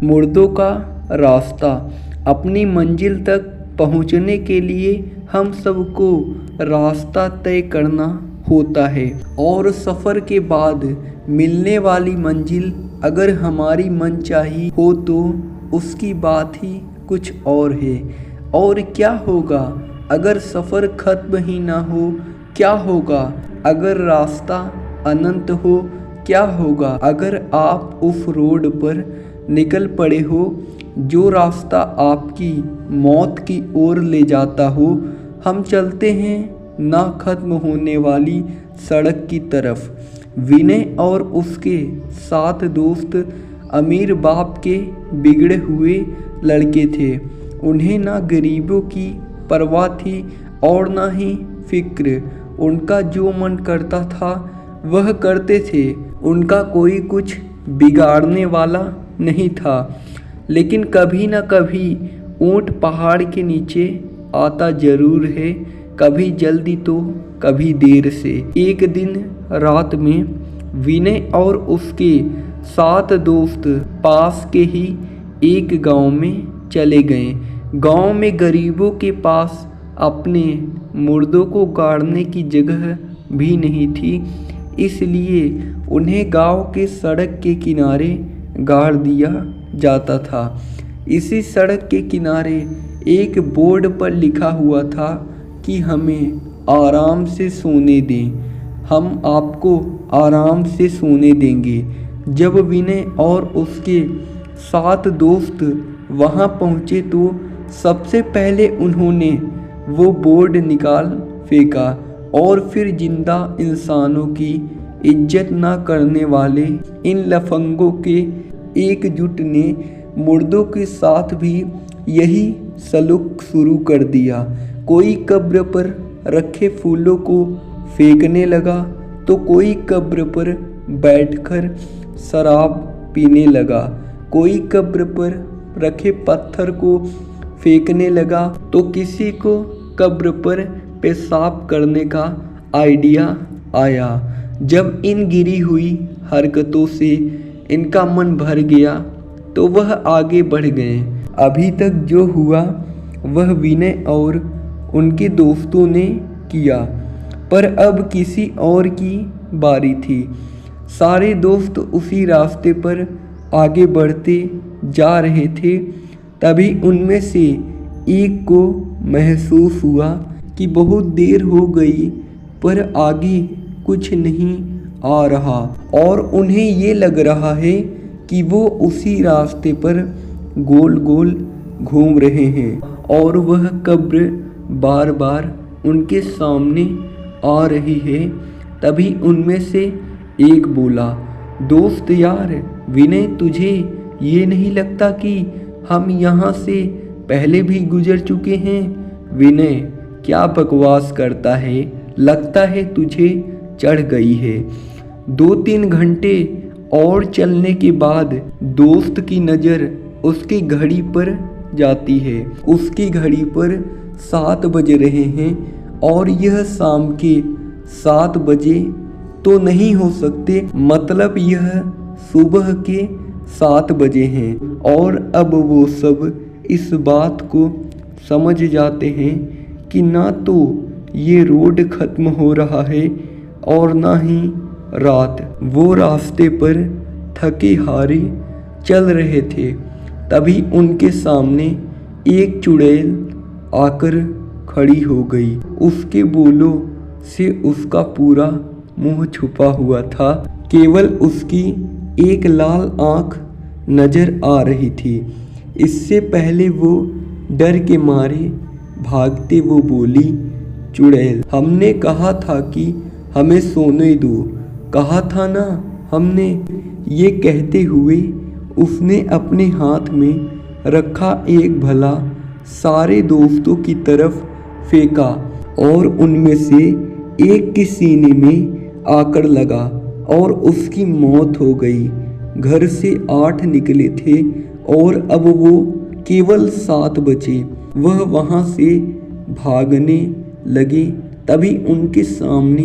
मुर्दों का रास्ता। अपनी मंजिल तक पहुंचने के लिए हम सबको रास्ता तय करना होता है और सफ़र के बाद मिलने वाली मंजिल अगर हमारी मनचाही हो तो उसकी बात ही कुछ और है। और क्या होगा अगर सफ़र ख़त्म ही ना हो? क्या होगा अगर रास्ता अनंत हो? क्या होगा अगर आप उस रोड पर निकल पड़े हो जो रास्ता आपकी मौत की ओर ले जाता हो? हम चलते हैं ना ख़त्म होने वाली सड़क की तरफ। विनय और उसके 7 दोस्त अमीर बाप के बिगड़े हुए लड़के थे। उन्हें ना गरीबों की परवाह थी और ना ही फिक्र। उनका जो मन करता था वह करते थे। उनका कोई कुछ बिगाड़ने वाला नहीं था। लेकिन कभी न कभी ऊंट पहाड़ के नीचे आता जरूर है, कभी जल्दी तो कभी देर से। एक दिन रात में विनय और उसके 7 दोस्त पास के ही एक गांव में चले गए। गांव में गरीबों के पास अपने मुर्दों को गाड़ने की जगह भी नहीं थी, इसलिए उन्हें गांव के सड़क के किनारे गाड़ दिया जाता था। इसी सड़क के किनारे एक बोर्ड पर लिखा हुआ था कि हमें आराम से सोने दें, हम आपको आराम से सोने देंगे। जब विनय और उसके 7 दोस्त वहां पहुंचे तो सबसे पहले उन्होंने वो बोर्ड निकाल फेंका और फिर जिंदा इंसानों की इज्जत ना करने वाले इन लफंगों के एकजुट ने मुर्दों के साथ भी यही सलूक शुरू कर दिया। कोई कब्र पर रखे फूलों को फेंकने लगा तो कोई कब्र पर बैठकर शराब पीने लगा। कोई कब्र पर रखे पत्थर को फेंकने लगा तो किसी को कब्र पर पेशाब करने का आइडिया आया। जब इन गिरी हुई हरकतों से इनका मन भर गया तो वह आगे बढ़ गए। अभी तक जो हुआ वह विनय और उनके दोस्तों ने किया, पर अब किसी और की बारी थी। सारे दोस्त उसी रास्ते पर आगे बढ़ते जा रहे थे। तभी उनमें से एक को महसूस हुआ कि बहुत देर हो गई पर आगे कुछ नहीं आ रहा और उन्हें ये लग रहा है कि वो उसी रास्ते पर गोल गोल घूम रहे हैं और वह कब्र बार बार उनके सामने आ रही है। तभी उनमें से एक बोला, दोस्त यार विनय, तुझे ये नहीं लगता कि हम यहाँ से पहले भी गुजर चुके हैं? विनय, क्या बकवास करता है, लगता है तुझे चढ़ गई है। 2-3 घंटे और चलने के बाद दोस्त की नज़र उसकी घड़ी पर जाती है। उसकी घड़ी पर 7 बज रहे हैं और यह शाम के 7 बजे तो नहीं हो सकते, मतलब यह सुबह के 7 बजे हैं। और अब वो सब इस बात को समझ जाते हैं कि ना तो ये रोड ख़त्म हो रहा है और ना ही रात। वो रास्ते पर थके हारे चल रहे थे। तभी उनके सामने एक चुड़ैल आकर खड़ी हो गई। उसके बोलों से उसका पूरा मुंह छुपा हुआ था, केवल उसकी एक लाल आंख नजर आ रही थी। इससे पहले वो डर के मारे भागते वो बोली, चुड़ैल, हमने कहा था कि हमें सोने दो, कहा था ना हमने। ये कहते हुए उसने अपने हाथ में रखा एक भला सारे दोस्तों की तरफ फेंका और उनमें से एक के सीने में आकर लगा और उसकी मौत हो गई। घर से 8 निकले थे और अब वो केवल 7 बचे। वह वहाँ से भागने लगे। तभी उनके सामने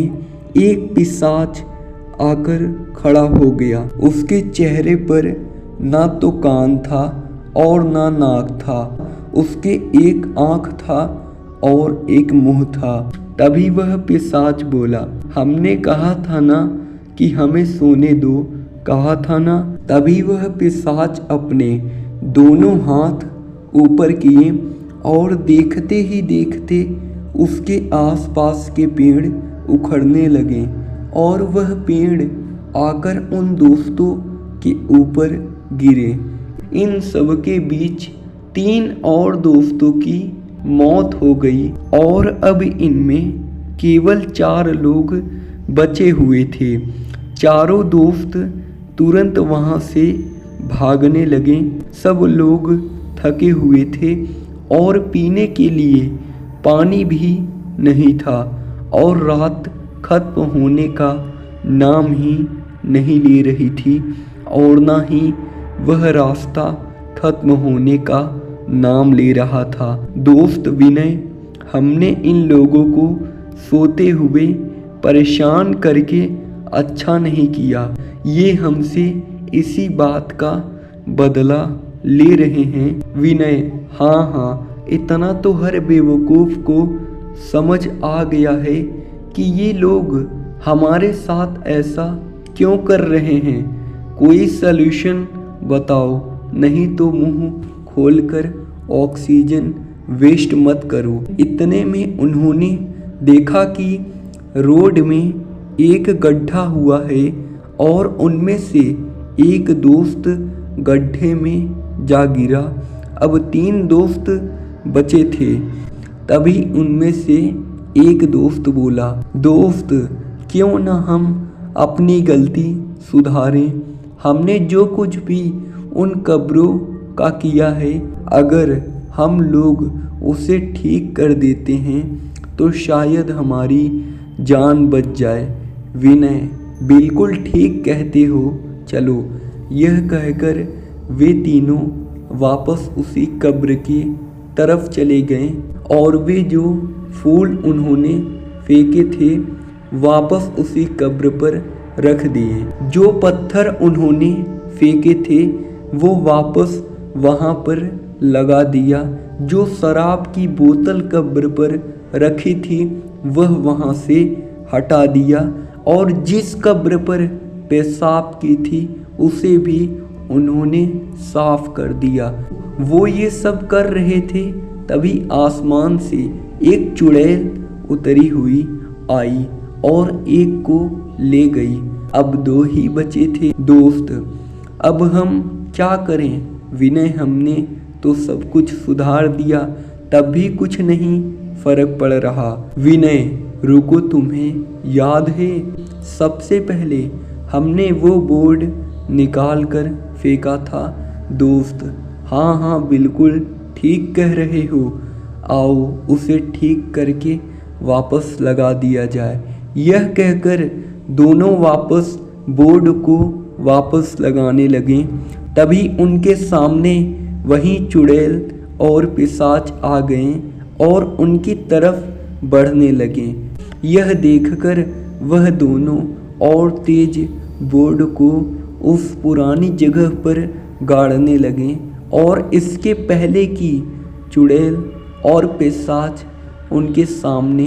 एक पिशाच आकर खड़ा हो गया। उसके चेहरे पर ना तो कान था और ना नाक था, उसके एक आँख था और एक मुंह था। तभी वह पिशाच बोला, हमने कहा था ना कि हमें सोने दो, कहा था ना। तभी वह पिशाच अपने दोनों हाथ ऊपर किए और देखते ही देखते उसके आसपास के पेड़ उखड़ने लगे और वह पेड़ आकर उन दोस्तों के ऊपर गिरे। इन सब के बीच 3 और दोस्तों की मौत हो गई और अब इनमें केवल 4 लोग बचे हुए थे। चारों दोस्त तुरंत वहाँ से भागने लगे। सब लोग थके हुए थे और पीने के लिए पानी भी नहीं था और रात खत्म होने का नाम ही नहीं ले रही थी और ना ही वह रास्ता खत्म होने का नाम ले रहा था। दोस्त विनय, हमने इन लोगों को सोते हुए परेशान करके अच्छा नहीं किया। ये हमसे इसी बात का बदला ले रहे हैं। विनय, हाँ, इतना तो हर बेवकूफ़ को समझ आ गया है कि ये लोग हमारे साथ ऐसा क्यों कर रहे हैं। कोई सल्यूशन बताओ, नहीं तो मुंह खोलकर ऑक्सीजन वेस्ट मत करो। इतने में उन्होंने देखा कि रोड में एक गड्ढा हुआ है और उनमें से एक दोस्त गड्ढे में जा गिरा। अब 3 दोस्त बचे थे। तभी उनमें से एक दोस्त बोला, दोस्त, क्यों ना हम अपनी गलती सुधारें। हमने जो कुछ भी उन कब्रों का किया है, अगर हम लोग उसे ठीक कर देते हैं तो शायद हमारी जान बच जाए। विनय, बिल्कुल ठीक कहते हो, चलो। यह कहकर वे तीनों वापस उसी कब्र की तरफ चले गए और वे जो फूल उन्होंने फेंके थे वापस उसी कब्र पर रख दिए। जो पत्थर उन्होंने फेंके थे वो वापस वहाँ पर लगा दिया। जो शराब की बोतल कब्र पर रखी थी वह वहाँ से हटा दिया और जिस कब्र पर पेशाब की थी उसे भी उन्होंने साफ कर दिया। वो ये सब कर रहे थे तभी आसमान से एक चुड़ैल उतरी हुई आई और एक को ले गई। अब 2 ही बचे थे। दोस्त, अब हम क्या करें? विनय, हमने तो सब कुछ सुधार दिया तब भी कुछ नहीं फर्क पड़ रहा। विनय, रुको, तुम्हें याद है सबसे पहले हमने वो बोर्ड निकाल कर फेंका था? दोस्त, हाँ, बिल्कुल ठीक कह रहे हो। आओ उसे ठीक करके वापस लगा दिया जाए। यह कहकर दोनों वापस बोर्ड को वापस लगाने लगे। तभी उनके सामने वही चुड़ैल और पिशाच आ गए और उनकी तरफ बढ़ने लगे। यह देखकर वह दोनों और तेज बोर्ड को उस पुरानी जगह पर गाड़ने लगे और इसके पहले कि चुड़ैल और पिशाच उनके सामने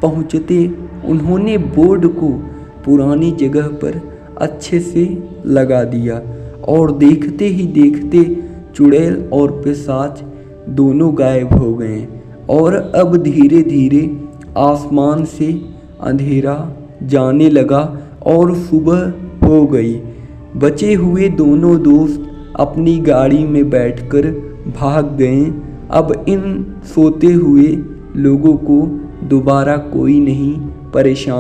पहुँचते उन्होंने बोर्ड को पुरानी जगह पर अच्छे से लगा दिया और देखते ही देखते चुड़ैल और पिशाच दोनों गायब हो गए और अब धीरे धीरे आसमान से अंधेरा जाने लगा और सुबह हो गई। बचे हुए दोनों दोस्त अपनी गाड़ी में बैठकर भाग गए। अब इन सोते हुए लोगों को दोबारा कोई नहीं परेशान